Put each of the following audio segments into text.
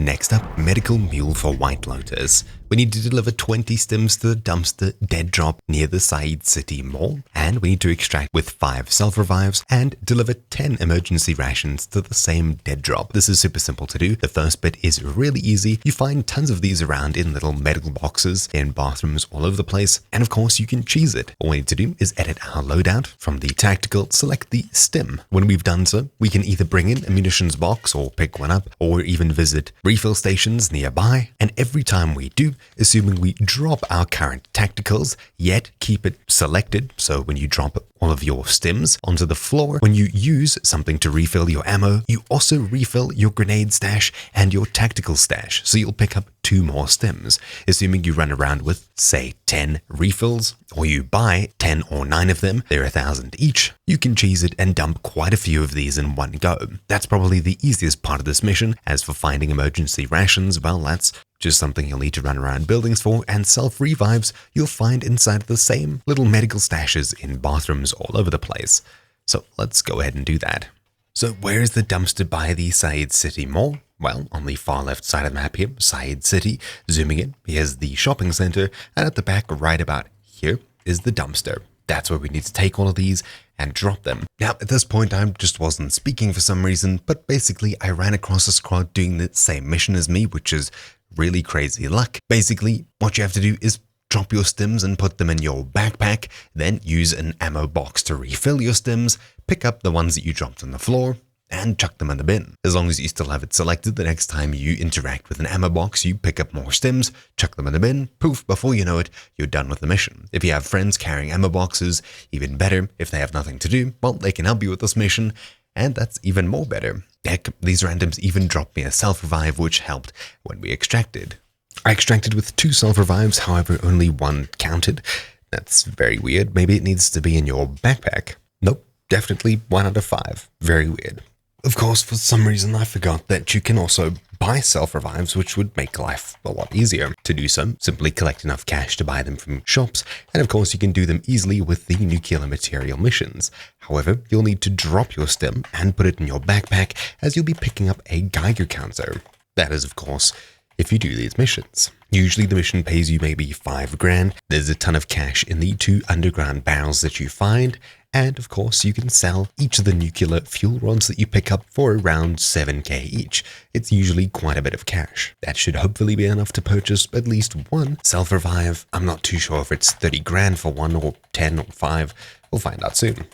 Next up, Medical Mule for White Lotus. We need to deliver 20 stims to the dumpster dead drop near the Said City Mall, and we need to extract with 5 self-revives and deliver 10 emergency rations to the same dead drop. This is super simple to do. The first bit is really easy. You find tons of these around in little medical boxes in bathrooms all over the place, and of course you can cheese it. All we need to do is edit our loadout. From the tactical, select the stim. When we've done so, we can either bring in a munitions box or pick one up, or even visit refill stations nearby, and every time we do, assuming we drop our current tacticals, yet keep it selected, so when you drop all of your stims onto the floor, when you use something to refill your ammo, you also refill your grenade stash and your tactical stash, so you'll pick up 2 more stims. Assuming you run around with, say, 10 refills, or you buy 10 or 9 of them, they're 1,000 each, you can cheese it and dump quite a few of these in one go. That's probably the easiest part of this mission. As for finding emergency rations, well, that's just something you'll need to run around buildings for, and self-revives you'll find inside the same little medical stashes in bathrooms all over the place. So let's go ahead and do that. So where is the dumpster by the Said City Mall? Well, on the far left side of the map here, Said City. Zooming in, here's the shopping center, and at the back right about here is the dumpster. That's where we need to take all of these and drop them. Now, at this point, I just wasn't speaking for some reason, but basically I ran across a squad doing the same mission as me, which is really crazy luck. Basically, what you have to do is drop your stims and put them in your backpack, then use an ammo box to refill your stims, pick up the ones that you dropped on the floor, and chuck them in the bin. As long as you still have it selected, the next time you interact with an ammo box, you pick up more stims, chuck them in the bin, poof, before you know it, you're done with the mission. If you have friends carrying ammo boxes, even better. If they have nothing to do, well, they can help you with this mission, and that's even more better. Heck, these randoms even dropped me a self-revive, which helped when we extracted. I extracted with 2 self-revives, however, only 1 counted. That's very weird. Maybe it needs to be in your backpack. Nope, definitely 1 out of 5. Very weird. Of course, for some reason, I forgot that you can also buy self-revives, which would make life a lot easier. To do so, simply collect enough cash to buy them from shops, and of course you can do them easily with the nuclear material missions. However, you'll need to drop your stim and put it in your backpack, as you'll be picking up a Geiger counter. That is, of course, if you do these missions. Usually the mission pays you maybe 5 grand. There's a ton of cash in the 2 underground barrels that you find, and of course you can sell each of the nuclear fuel rods that you pick up for around 7k each. It's usually quite a bit of cash. That should hopefully be enough to purchase at least 1 self-revive. I'm not too sure if it's 30 grand for 1 or 10 or 5. We'll find out soon.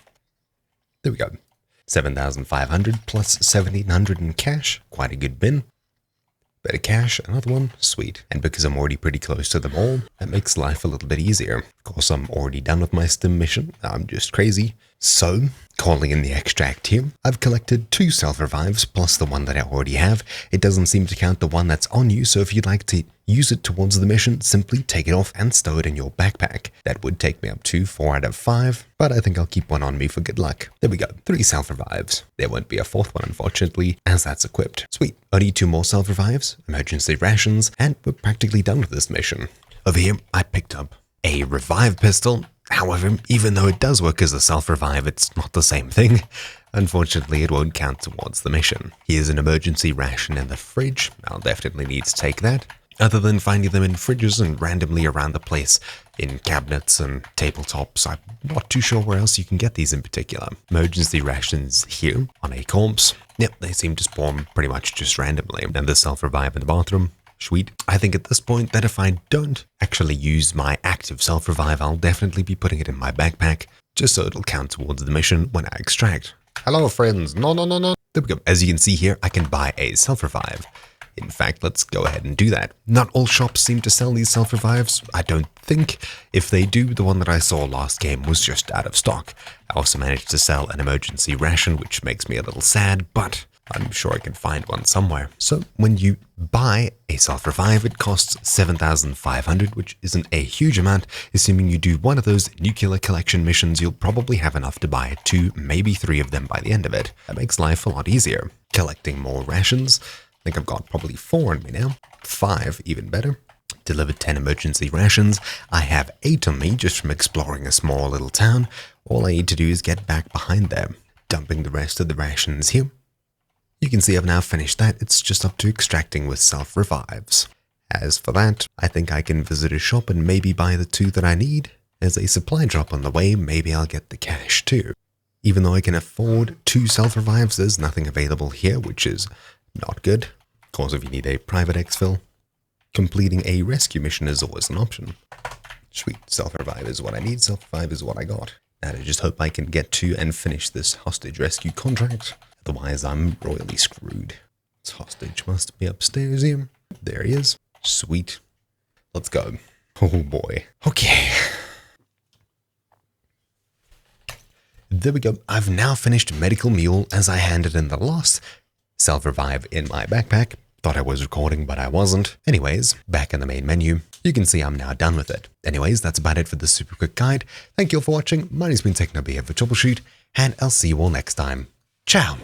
There we go. 7,500 plus 1,700 in cash. Quite a good bin. Bit of cash, another one, sweet. And because I'm already pretty close to the mall, that makes life a little bit easier. Of course, I'm already done with my stim mission. I'm just crazy. So, calling in the extract here, I've collected 2 self-revives plus the one that I already have. It doesn't seem to count the one that's on you, so if you'd like to use it towards the mission, simply take it off and stow it in your backpack. That would take me up to 4 out of 5, but I think I'll keep 1 on me for good luck. There we go, 3 self-revives. There won't be a 4th one, unfortunately, as that's equipped. Sweet, only 2 more self-revives, emergency rations, and we're practically done with this mission. Over here, I picked up a revive pistol. However, even though it does work as a self-revive, it's not the same thing. Unfortunately, it won't count towards the mission. Here's an emergency ration in the fridge. I'll definitely need to take that. Other than finding them in fridges and randomly around the place, in cabinets and tabletops, I'm not too sure where else you can get these in particular. Emergency rations here on a corpse. Yep, they seem to spawn pretty much just randomly. And the self-revive in the bathroom. Sweet. I think at this point that if I don't actually use my active self-revive, I'll definitely be putting it in my backpack, just so it'll count towards the mission when I extract. Hello friends, no. There we go. As you can see here, I can buy a self-revive. In fact, let's go ahead and do that. Not all shops seem to sell these self-revives, I don't think. If they do, the one that I saw last game was just out of stock. I also managed to sell an emergency ration, which makes me a little sad, but I'm sure I can find one somewhere. So when you buy a self-revive, it costs 7,500, which isn't a huge amount. Assuming you do one of those nuclear collection missions, you'll probably have enough to buy 2, maybe 3 of them by the end of it. That makes life a lot easier. Collecting more rations. I think I've got probably 4 on me now. 5, even better. Delivered 10 emergency rations. I have 8 on me just from exploring a small little town. All I need to do is get back behind there. Dumping the rest of the rations here. You can see I've now finished that. It's just up to extracting with self-revives. As for that, I think I can visit a shop and maybe buy the 2 that I need. As a supply drop on the way, maybe I'll get the cash too. Even though I can afford 2 self-revives, there's nothing available here, which is not good. Of course, if you need a private exfil, completing a rescue mission is always an option. Sweet, self-revive is what I need, self-revive is what I got. Now I just hope I can get to and finish this hostage rescue contract. Otherwise, I'm royally screwed. This hostage must be upstairs here. There he is. Sweet. Let's go. Oh boy. Okay. There we go. I've now finished Medical Mule as I handed in the last self-revive in my backpack. Thought I was recording, but I wasn't. Anyways, back in the main menu, you can see I'm now done with it. Anyways, that's about it for this super quick guide. Thank you all for watching. My name's been Techno here for Troubleshoot, and I'll see you all next time. Ciao!